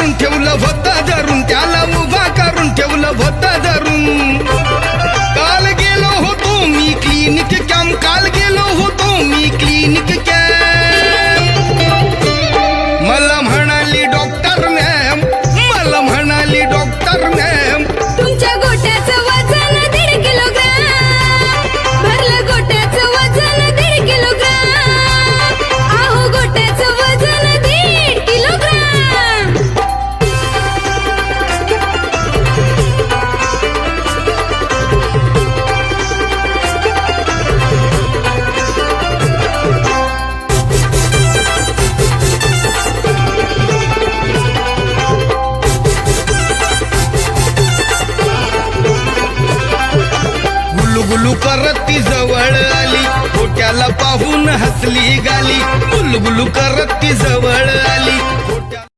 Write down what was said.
करून ठेवलं होतं धरून, त्याला उभा करून ठेवलं होतं धरून. काल गेलो होतो मी क्लिनिक कॅम्प, काल गेलो होतो मी क्लिनिक कॅम्प. मला म्हणाली डॉक्टर मॅम, मला म्हणाली डॉक्टर मॅम, तुमच्या गोट्याचं वजन 1.5 किलोग्राम, भरलं गोट्याचं वजन 1.5 किलोग्राम. अहो गोट्याचं वजन 1.5 किलोग्राम. गुलगुलू करत ती जवळ आली, गोट्याला पाहून हसली गाली. गुलगुलू करत ती जवळ आली.